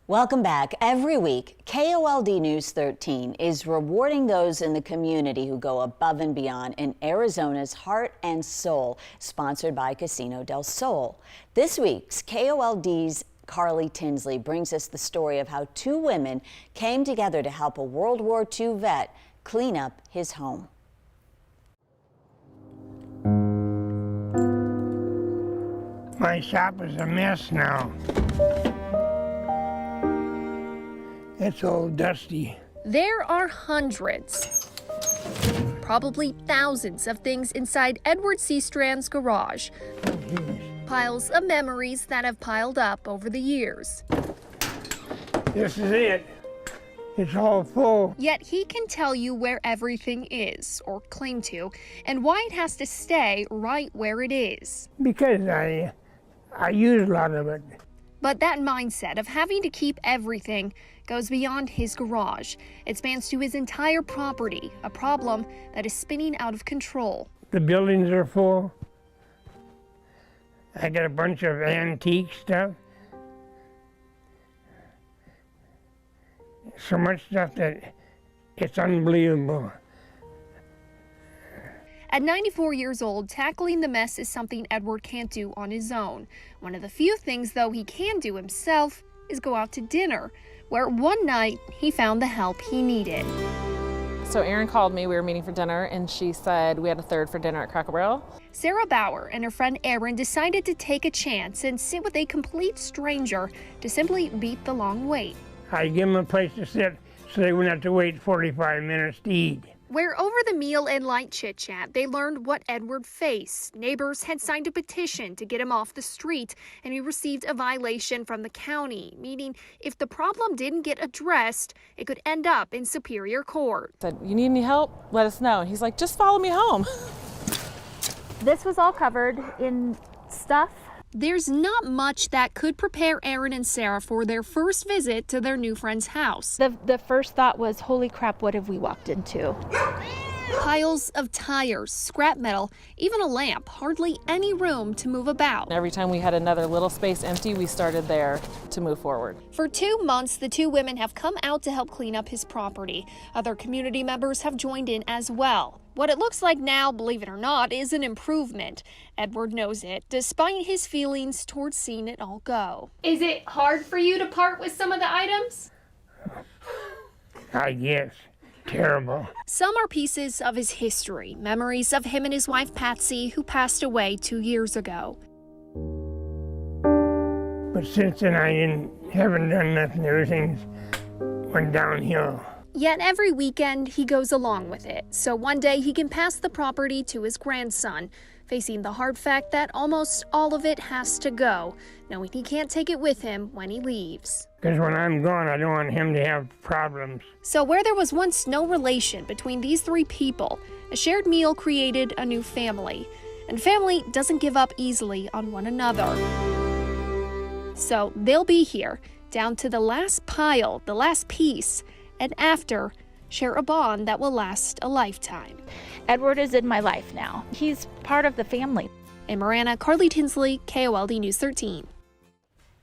Welcome back. Every week, KOLD News 13 is rewarding those in the community who go above and beyond in Arizona's Heart and Soul, sponsored by Casino del Sol. This week's KOLD's Carly Tinsley brings us the story of how two women came together to help a World War II vet clean up his home. My shop is a mess now. It's all dusty. There are hundreds, probably thousands of things inside Edward C. Strand's garage. Piles of memories that have piled up over the years. This is it. It's all full. Yet he can tell you where everything is, or claim to, and why it has to stay right where it is. Because I use a lot of it. But that mindset of having to keep everything goes beyond his garage. It spans to his entire property, a problem that is spinning out of control. The buildings are full. I got a bunch of antique stuff. So much stuff that it's unbelievable. At 94 years old, tackling the mess is something Edward can't do on his own. One of the few things, though, he can do himself is go out to dinner, where one night he found the help he needed. So Errin called me, we were meeting for dinner, and she said we had a third for dinner at Cracker Barrel. Sarah Bauer and her friend Errin decided to take a chance and sit with a complete stranger to simply beat the long wait. I give them a place to sit so they wouldn't have to wait 45 minutes to eat. Where over the meal and light chit-chat, they learned what Edward faced. Neighbors had signed a petition to get him off the street, and he received a violation from the county, meaning if the problem didn't get addressed, it could end up in Superior Court. I said, you need any help? Let us know. And he's like, just follow me home. This was all covered in stuff. There's not much that could prepare Errin and Sara for their first visit to their new friend's house. The first thought was, holy crap, what have we walked into? Piles of tires, scrap metal, even a lamp, hardly any room to move about. Every time we had another little space empty, we started there to move forward. For 2 months, the two women have come out to help clean up his property. Other community members have joined in as well. What it looks like now, believe it or not, is an improvement. Edward knows it, despite his feelings towards seeing it all go. Is it hard for you to part with some of the items? I guess. Terrible. Some are pieces of his history, memories of him and his wife Patsy, who passed away 2 years ago. But since then haven't done nothing. Everything's went downhill. Yet every weekend he goes along with it, so one day he can pass the property to his grandson, facing the hard fact that almost all of it has to go, knowing he can't take it with him when he leaves. Because when I'm gone, I don't want him to have problems. So where there was once no relation between these three people, a shared meal created a new family. And family doesn't give up easily on one another. So they'll be here, down to the last pile, the last piece, and after, share a bond that will last a lifetime. Edward is in my life now. He's part of the family. In Marana, Carly Tinsley, KOLD News 13.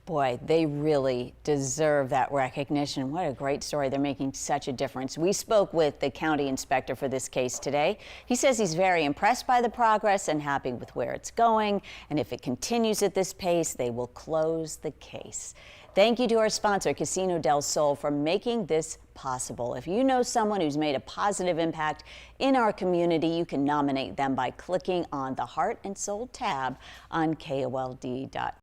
Boy, they really deserve that recognition. What a great story. They're making such a difference. We spoke with the county inspector for this case today. He says he's very impressed by the progress and happy with where it's going. And if it continues at this pace, they will close the case. Thank you to our sponsor, Casino del Sol, for making this possible. If you know someone who's made a positive impact in our community, you can nominate them by clicking on the Heart and Soul tab on KOLD.com.